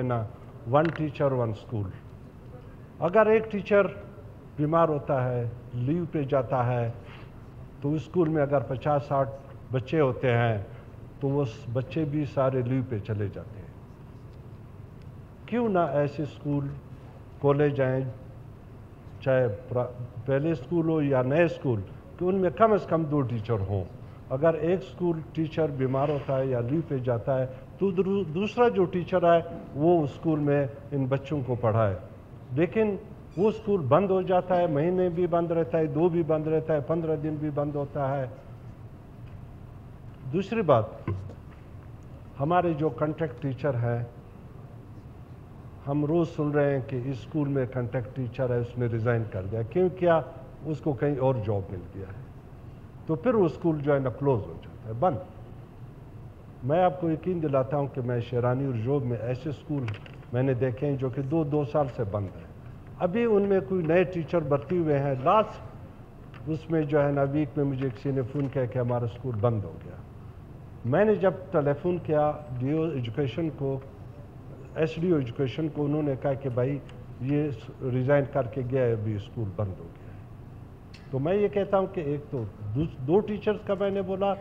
ना 1 teacher 1 school. अगर एक टीचर बीमार होता है, लीव पे जाता है, तो स्कूल में अगर 50-60 बच्चे होते हैं तो वो बच्चे भी सारे लीव पे चले जाते हैं। क्यों ना ऐसे स्कूल कॉलेज आए, चाहे पहले स्कूल हो या नए स्कूल, कि उनमें कम से कम 2 टीचर हों। अगर एक स्कूल टीचर बीमार होता है या लीव पे जाता है तो दूसरा जो टीचर है वो स्कूल में इन बच्चों को पढ़ाए। लेकिन वो स्कूल बंद हो जाता है, महीने भी बंद रहता है, 2 भी बंद रहता है, 15 दिन भी बंद होता है। दूसरी बात, हमारे जो कॉन्ट्रैक्ट टीचर हैं, हम रोज़ सुन रहे हैं कि इस स्कूल में कॉन्ट्रैक्ट टीचर है, उसने रिज़ाइन कर दिया। क्यों किया? उसको कहीं और जॉब मिल गया है। तो फिर वो स्कूल जो है ना क्लोज हो जाता है, बंद। मैं आपको यकीन दिलाता हूं कि मैं शेरानी और जोब में ऐसे स्कूल मैंने देखे हैं जो कि 2 साल से बंद हैं। अभी उनमें कोई नए टीचर भर्ती हुए हैं। लास्ट उसमें जो है ना वीक में मुझे किसी ने फ़ोन किया कि हमारा स्कूल बंद हो गया। मैंने जब टेलीफोन किया डीओ एजुकेशन को, एसडीओ एजुकेशन को, उन्होंने कहा कि भाई ये रिज़ाइन करके गया है, अभी स्कूल बंद हो गया है। तो मैं ये कहता हूँ कि एक तो 2 टीचर्स का मैंने बोला,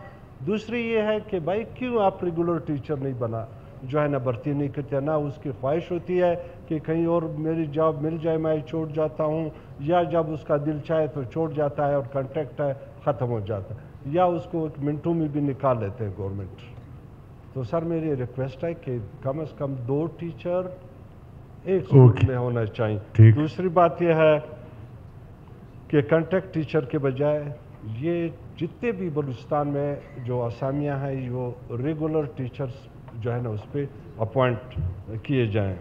दूसरी ये है कि भाई क्यों आप रेगुलर टीचर नहीं बना, जो है ना भर्ती नहीं करते ना। उसकी ख्वाहिश होती है कि कहीं और मेरी जॉब मिल जाए, मैं छोड़ जाता हूँ, या जब उसका दिल चाहे तो छोड़ जाता है और कॉन्ट्रैक्ट है ख़त्म हो जाता है, या उसको 1 मिनटों में भी निकाल लेते हैं गवर्नमेंट। तो सर मेरी रिक्वेस्ट है कि कम से कम 2 टीचर एक स्कूल में होना चाहिए। दूसरी बात यह है कि कॉन्ट्रैक्ट टीचर के बजाय ये जितने भी बलूचिस्तान में जो असामियाँ हैं वो रेगुलर टीचर्स जो है ना उस पर अपॉइंट किए जाएं।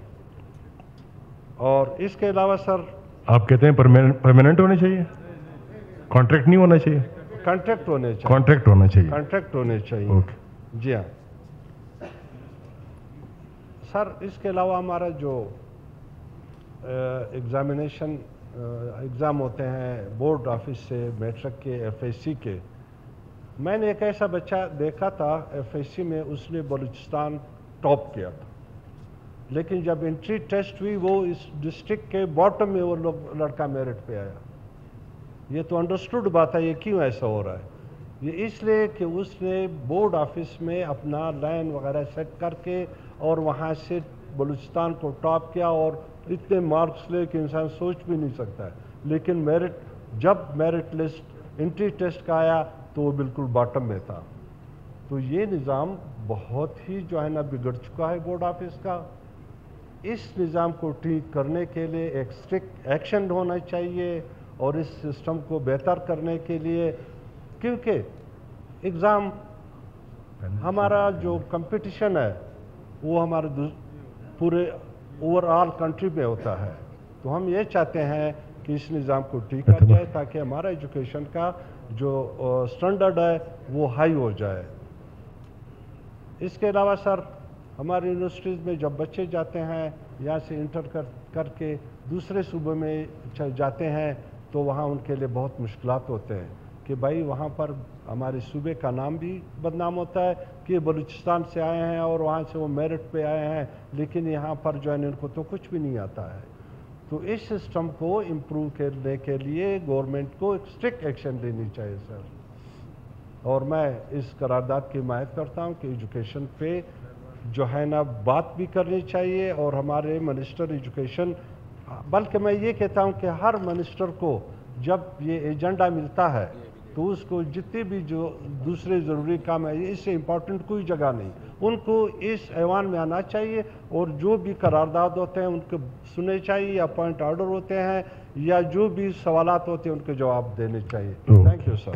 और इसके अलावा सर, आप कहते हैं परमानेंट होने चाहिए, कॉन्ट्रैक्ट नहीं होना चाहिए? कॉन्ट्रैक्ट होने चाहिए। कॉन्ट्रैक्ट होना चाहिए। कॉन्ट्रैक्ट होने चाहिए। ओके जी हाँ सर। इसके अलावा हमारा जो एग्ज़ाम होते हैं बोर्ड ऑफिस से, मैट्रिक के, एफएससी के, मैंने एक ऐसा बच्चा देखा था एफएससी में, उसने बलूचिस्तान टॉप किया था, लेकिन जब एंट्री टेस्ट हुई वो इस डिस्ट्रिक्ट के बॉटम में वो लड़का मेरिट पे आया। ये तो अंडरस्टूड बात है, ये क्यों ऐसा हो रहा है? ये इसलिए कि उसने बोर्ड ऑफिस में अपना लाइन वगैरह सेट करके और वहाँ से बलूचिस्तान को टॉप किया, और इतने मार्क्स ले कि इंसान सोच भी नहीं सकता है। लेकिन जब मेरिट लिस्ट एंट्री टेस्ट का आया तो वो बिल्कुल बॉटम में था। तो ये निज़ाम बहुत ही जो है ना बिगड़ चुका है बोर्ड ऑफिस का। इस निज़ाम को ठीक करने के लिए एक स्ट्रिक्ट एक्शन होना चाहिए, और इस सिस्टम को बेहतर करने के लिए, क्योंकि एग्ज़ाम हमारा जो कंपटीशन है वो हमारे पूरे ओवरऑल कंट्री में होता है। तो हम ये चाहते हैं कि इस निज़ाम को ठीक किया जाए ताकि हमारा एजुकेशन का जो स्टैंडर्ड है वो हाई हो जाए। इसके अलावा सर, हमारी यूनिवर्सिटीज़ में जब बच्चे जाते हैं यहाँ से इंटर करके दूसरे सूबे में जाते हैं तो वहाँ उनके लिए बहुत मुश्किलात होते हैं कि भाई वहाँ पर हमारे सूबे का नाम भी बदनाम होता है कि बलूचिस्तान से आए हैं और वहाँ से वो मेरिट पे आए हैं, लेकिन यहाँ पर जो है इनको तो कुछ भी नहीं आता है। तो इस सिस्टम को इम्प्रूव करने के लिए गवर्नमेंट को एक स्ट्रिक्ट एक्शन लेनी चाहिए सर। और मैं इस करारदाद की हिमायत करता हूँ कि एजुकेशन पे जो है ना बात भी करनी चाहिए, और हमारे मिनिस्टर एजुकेशन, बल्कि मैं ये कहता हूँ कि हर मिनिस्टर को जब ये एजेंडा मिलता है तो उसको जितने भी जो दूसरे ज़रूरी काम है, इससे इम्पोर्टेंट कोई जगह नहीं, उनको इस ऐवान में आना चाहिए, और जो भी करारदाद होते हैं उनको सुनने चाहिए, या पॉइंट ऑर्डर होते हैं या जो भी सवालात होते हैं उनके जवाब देने चाहिए। Thank you sir.